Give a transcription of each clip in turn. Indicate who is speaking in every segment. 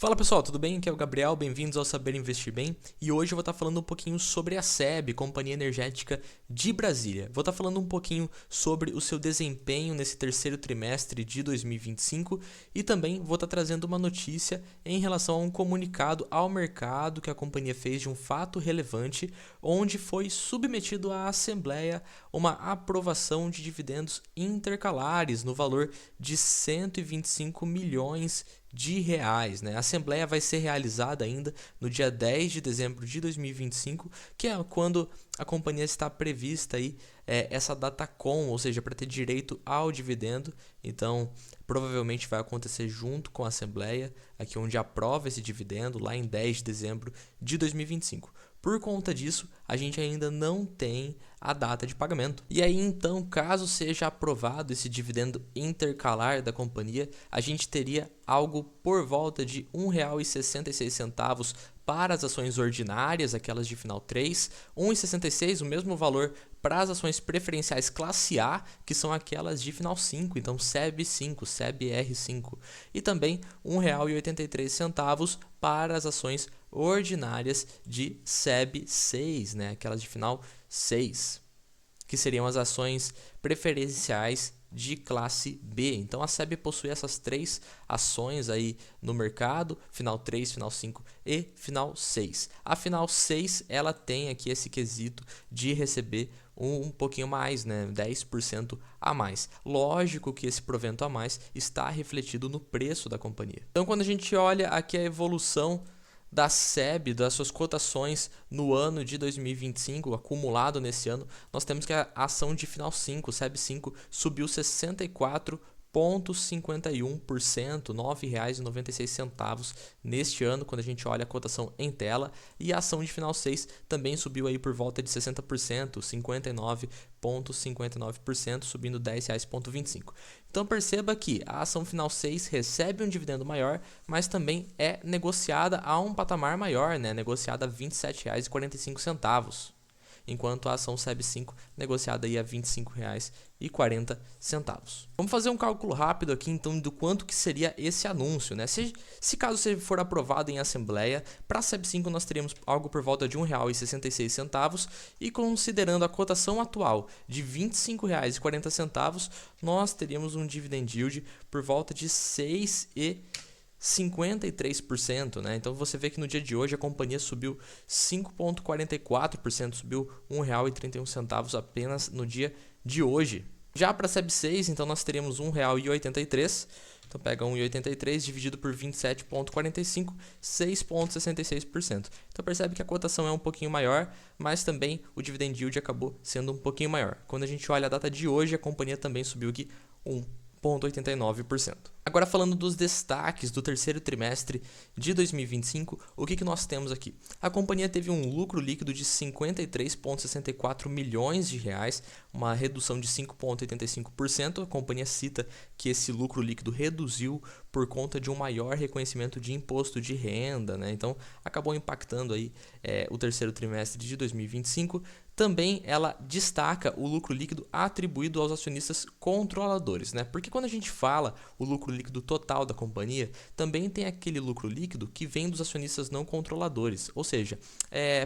Speaker 1: Fala pessoal, tudo bem? Aqui é o Gabriel, bem-vindos ao Saber Investir Bem e hoje eu vou estar falando um pouquinho sobre a SEB, Companhia Energética de Brasília. Vou estar falando um pouquinho sobre o seu desempenho nesse terceiro trimestre de 2025 e também vou estar trazendo uma notícia em relação a um comunicado ao mercado que a companhia fez de um fato relevante, onde foi submetido à Assembleia uma aprovação de dividendos intercalares no valor de 125 milhões de reais, né? A assembleia vai ser realizada ainda no dia 10 de dezembro de 2025, que é quando a companhia está prevista aí essa data com, ou seja, para ter direito ao dividendo. Então, provavelmente vai acontecer junto com a assembleia, aqui onde aprova esse dividendo lá em 10 de dezembro de 2025. Por conta disso, a gente ainda não tem a data de pagamento. E aí, então, caso seja aprovado esse dividendo intercalar da companhia, a gente teria algo por volta de R$ 1,66 para as ações ordinárias, aquelas de final 3, R$ 1,66, o mesmo valor para as ações preferenciais classe A, que são aquelas de final 5, então SEB 5, SEBR 5, e também R$ 1,83 para as ações ordinárias de SEB 6, né, aquelas de final 6, que seriam as ações preferenciais de classe B. Então a SEB possui essas três ações aí no mercado, final 3, final 5 e final 6. A final 6, ela tem aqui esse quesito de receber um pouquinho mais, né, 10% a mais. Lógico que esse provento a mais está refletido no preço da companhia. Então quando a gente olha aqui a evolução da SEB, das suas cotações no ano de 2025, acumulado nesse ano, nós temos que a ação de final 5, SEB 5, subiu 64,51%, R$ 9,96 neste ano, quando a gente olha a cotação em tela, e a ação de final 6 também subiu aí por volta de 60%, 59,59%, subindo R$ 10,25. Então perceba que a ação final 6 recebe um dividendo maior, mas também é negociada a um patamar maior, né? Negociada a R$ 27,45, enquanto a ação SEB 5 negociada aí a R$ 25,40. Vamos fazer um cálculo rápido aqui então do quanto que seria esse anúncio, né? Se caso você for aprovado em assembleia, para a SEB 5 nós teríamos algo por volta de R$ 1,66 e considerando a cotação atual de R$ 25,40, nós teríamos um dividend yield por volta de 6,53%, né? Então você vê que no dia de hoje a companhia subiu 5,44%, subiu R$ 1,31 apenas no dia de hoje. Já para a SEB 6, então nós teríamos R$ 1,83. Então pega 1,83 dividido por 27,45, 6,66%. Então percebe que a cotação é um pouquinho maior, mas também o dividend yield acabou sendo um pouquinho maior. Quando a gente olha a data de hoje, a companhia também subiu aqui 1,89%. Agora falando dos destaques do terceiro trimestre de 2025, o que nós temos aqui? A companhia teve um lucro líquido de 53,64 milhões de reais, uma redução de 5,85%. A companhia cita que esse lucro líquido reduziu por conta de um maior reconhecimento de imposto de renda, né? Então acabou impactando aí o terceiro trimestre de 2025. Também ela destaca o lucro líquido atribuído aos acionistas controladores, né? Porque quando a gente fala o lucro líquido total da companhia, também tem aquele lucro líquido que vem dos acionistas não controladores, ou seja,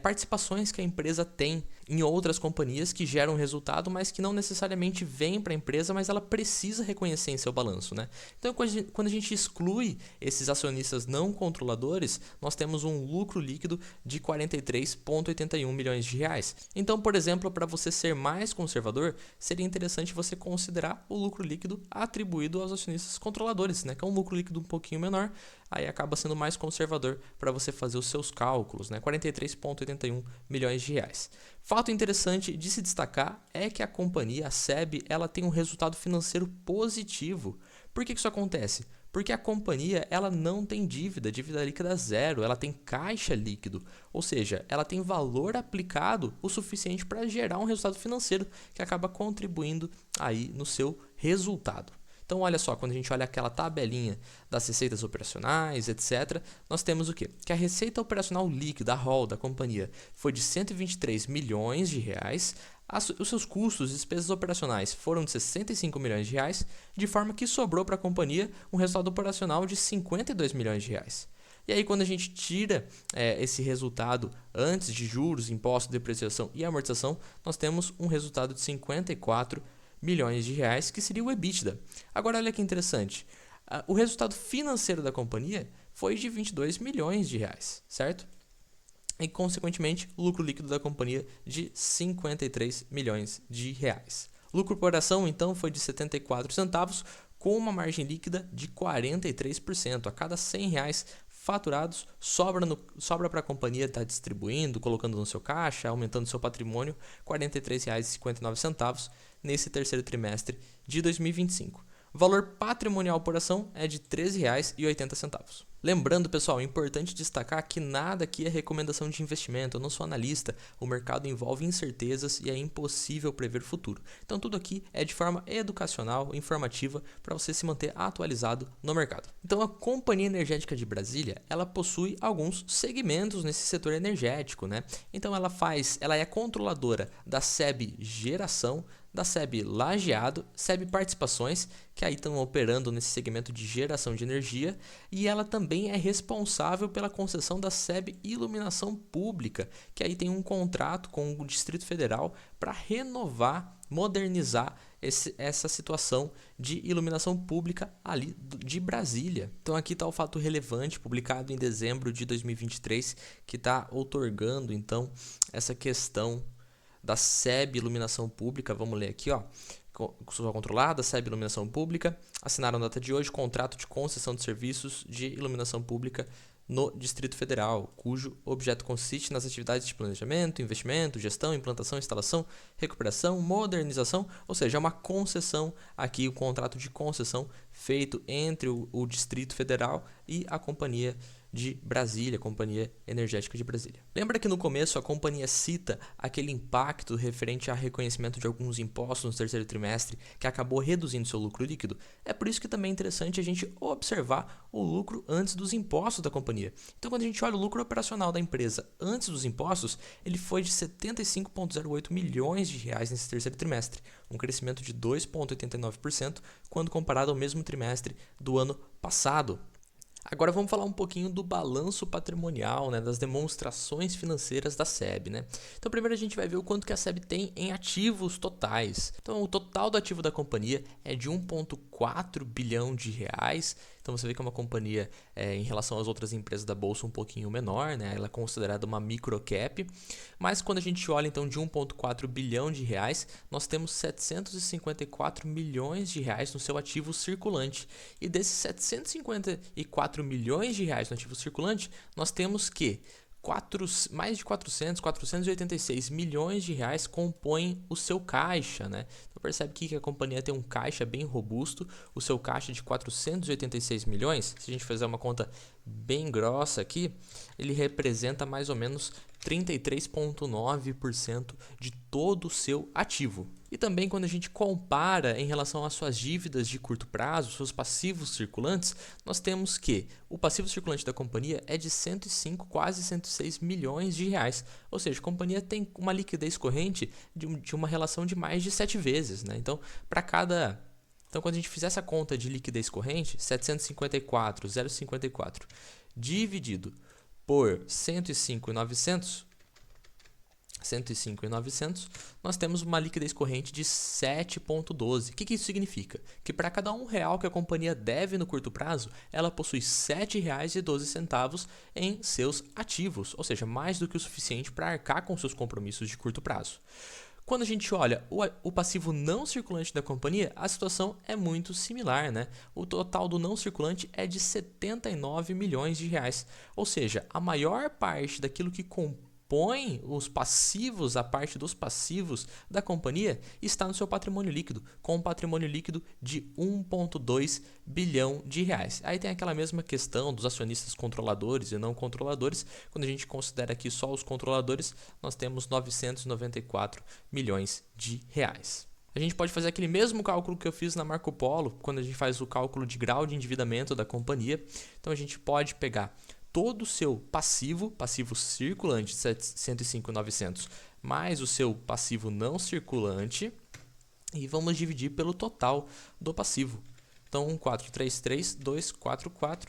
Speaker 1: participações que a empresa tem em outras companhias que geram resultado, mas que não necessariamente vêm para a empresa, mas ela precisa reconhecer em seu balanço, né? Então, quando a gente exclui esses acionistas não controladores, nós temos um lucro líquido de 43,81 milhões de reais. Então, por exemplo, para você ser mais conservador, seria interessante você considerar o lucro líquido atribuído aos acionistas controladores, né? Que é um lucro líquido um pouquinho menor, aí acaba sendo mais conservador para você fazer os seus cálculos, né? 43,81 milhões de reais. Fato interessante de se destacar é que a companhia, a SEB, ela tem um resultado financeiro positivo. Por que isso acontece? Porque a companhia ela não tem dívida líquida zero, ela tem caixa líquido, ou seja, ela tem valor aplicado o suficiente para gerar um resultado financeiro que acaba contribuindo aí no seu resultado. Então olha só, quando a gente olha aquela tabelinha das receitas operacionais, etc., nós temos o quê? Que a receita operacional líquida, a ROL da companhia, foi de 123 milhões de reais, os seus custos e despesas operacionais foram de 65 milhões de reais, de forma que sobrou para a companhia um resultado operacional de 52 milhões de reais. E aí quando a gente tira esse resultado antes de juros, impostos, depreciação e amortização, nós temos um resultado de 54 milhões de reais, que seria o EBITDA. Agora olha que interessante, o resultado financeiro da companhia foi de 22 milhões de reais, certo? E consequentemente o lucro líquido da companhia de 53 milhões de reais. Lucro por ação então foi de 74 centavos, com uma margem líquida de 43%. A cada 100 reais faturados, sobra para a companhia estar distribuindo, colocando no seu caixa, aumentando seu patrimônio, R$ 43,59 nesse terceiro trimestre de 2025. O valor patrimonial por ação é de R$ 13,80. Lembrando, pessoal, é importante destacar que nada aqui é recomendação de investimento. Eu não sou analista, o mercado envolve incertezas e é impossível prever o futuro. Então tudo aqui é de forma educacional, informativa, para você se manter atualizado no mercado. Então a Companhia Energética de Brasília, ela possui alguns segmentos nesse setor energético, né? Então ela é controladora da SEB Geração, da SEB Lajeado, SEB Participações, que aí estão operando nesse segmento de geração de energia, e ela também é responsável pela concessão da SEB Iluminação Pública, que aí tem um contrato com o Distrito Federal para renovar, modernizar essa situação de iluminação pública ali de Brasília. Então aqui está o fato relevante, publicado em dezembro de 2023, que está outorgando então essa questão da SEB Iluminação Pública. Vamos ler aqui, ó. Sua controlada, SEB Iluminação Pública, assinaram na data de hoje contrato de concessão de serviços de iluminação pública no Distrito Federal, cujo objeto consiste nas atividades de planejamento, investimento, gestão, implantação, instalação, recuperação, modernização, ou seja, é uma concessão aqui, o contrato de concessão feito entre o Distrito Federal e a Companhia de Brasília, Companhia Energética de Brasília. Lembra que no começo a companhia cita aquele impacto referente a reconhecimento de alguns impostos no terceiro trimestre que acabou reduzindo seu lucro líquido? É por isso que também é interessante a gente observar o lucro antes dos impostos da companhia. Então, quando a gente olha o lucro operacional da empresa antes dos impostos, ele foi de 75,08 milhões de reais nesse terceiro trimestre, um crescimento de 2,89% quando comparado ao mesmo trimestre do ano passado. Agora vamos falar um pouquinho do balanço patrimonial, né, das demonstrações financeiras da SEB, né? Então primeiro a gente vai ver o quanto que a SEB tem em ativos totais. Então o total do ativo da companhia é de 1,4 bilhão de reais. Então você vê que é uma companhia em relação às outras empresas da bolsa um pouquinho menor, né? Ela é considerada uma microcap. Mas quando a gente olha então de 1,4 bilhão de reais, nós temos 754 milhões de reais no seu ativo circulante. E desses 754 milhões de reais no ativo circulante, nós temos que mais de 486 milhões de reais compõem o seu caixa, né? Então percebe que a companhia tem um caixa bem robusto, o seu caixa de 486 milhões, se a gente fizer uma conta bem grossa aqui, ele representa mais ou menos 33,9% de todo o seu ativo. E também quando a gente compara em relação às suas dívidas de curto prazo, seus passivos circulantes, nós temos que o passivo circulante da companhia é de 105, quase 106 milhões de reais. Ou seja, a companhia tem uma liquidez corrente de uma relação de mais de 7 vezes, né? Então, Então, quando a gente fizer essa conta de liquidez corrente, 754,054 dividido por 105,900, nós temos uma liquidez corrente de 7,12. O que isso significa? Que para cada R$1 que a companhia deve no curto prazo, ela possui R$ 7,12 em seus ativos, ou seja, mais do que o suficiente para arcar com seus compromissos de curto prazo. Quando a gente olha o passivo não circulante da companhia, a situação é muito similar, né? O total do não circulante é de 79 milhões de reais, ou seja, a maior parte daquilo que compõe os passivos, a parte dos passivos da companhia está no seu patrimônio líquido, com um patrimônio líquido de 1,2 bilhão de reais. Aí tem aquela mesma questão dos acionistas controladores e não controladores. Quando a gente considera aqui só os controladores, nós temos 994 milhões de reais. A gente pode fazer aquele mesmo cálculo que eu fiz na Marco Polo, quando a gente faz o cálculo de grau de endividamento da companhia. Então a gente pode pegar todo o seu passivo circulante, 105.900, mais o seu passivo não circulante, e vamos dividir pelo total do passivo. Então, 1,433,244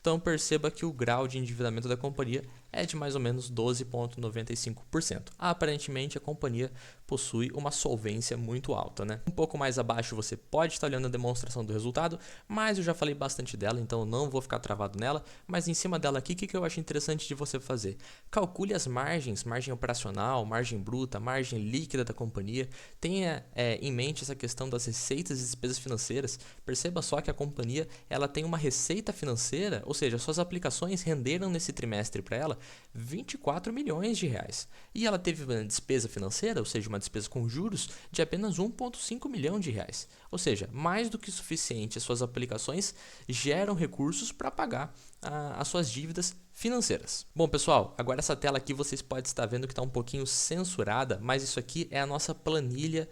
Speaker 1: Então perceba que o grau de endividamento da companhia é de mais ou menos 12,95%. Aparentemente a companhia possui uma solvência muito alta, né? Um pouco mais abaixo você pode estar olhando a demonstração do resultado, mas eu já falei bastante dela, então eu não vou ficar travado nela. Mas em cima dela aqui, o que eu acho interessante de você fazer? Calcule as margens, margem operacional, margem bruta, margem líquida da companhia. Tenha em mente essa questão das receitas e despesas financeiras. Perceba só que a companhia ela tem uma receita financeira, ou seja, suas aplicações renderam nesse trimestre para ela 24 milhões de reais. E ela teve uma despesa financeira, ou seja, uma despesa com juros, de apenas 1,5 milhão de reais. Ou seja, mais do que suficiente, as suas aplicações geram recursos para pagar as suas dívidas financeiras. Bom, pessoal, agora essa tela aqui vocês podem estar vendo que está um pouquinho censurada, mas isso aqui é a nossa planilha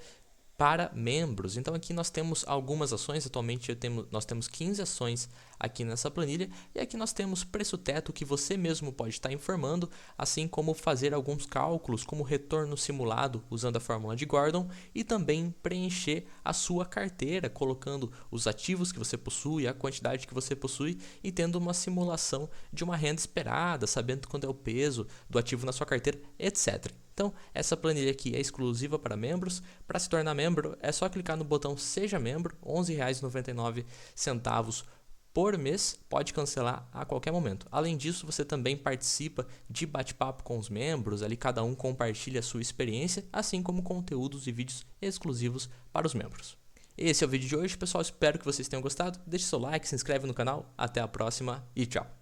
Speaker 1: para membros. Então aqui nós temos algumas ações, atualmente nós temos 15 ações aqui nessa planilha, e aqui nós temos preço teto que você mesmo pode estar informando, assim como fazer alguns cálculos como retorno simulado usando a fórmula de Gordon, e também preencher a sua carteira colocando os ativos que você possui, a quantidade que você possui e tendo uma simulação de uma renda esperada, sabendo quando é o peso do ativo na sua carteira, etc. Então, essa planilha aqui é exclusiva para membros. Para se tornar membro, é só clicar no botão Seja Membro, R$ 11,99 por mês, pode cancelar a qualquer momento. Além disso, você também participa de bate-papo com os membros, ali cada um compartilha a sua experiência, assim como conteúdos e vídeos exclusivos para os membros. Esse é o vídeo de hoje, pessoal. Espero que vocês tenham gostado. Deixe seu like, se inscreve no canal. Até a próxima e tchau!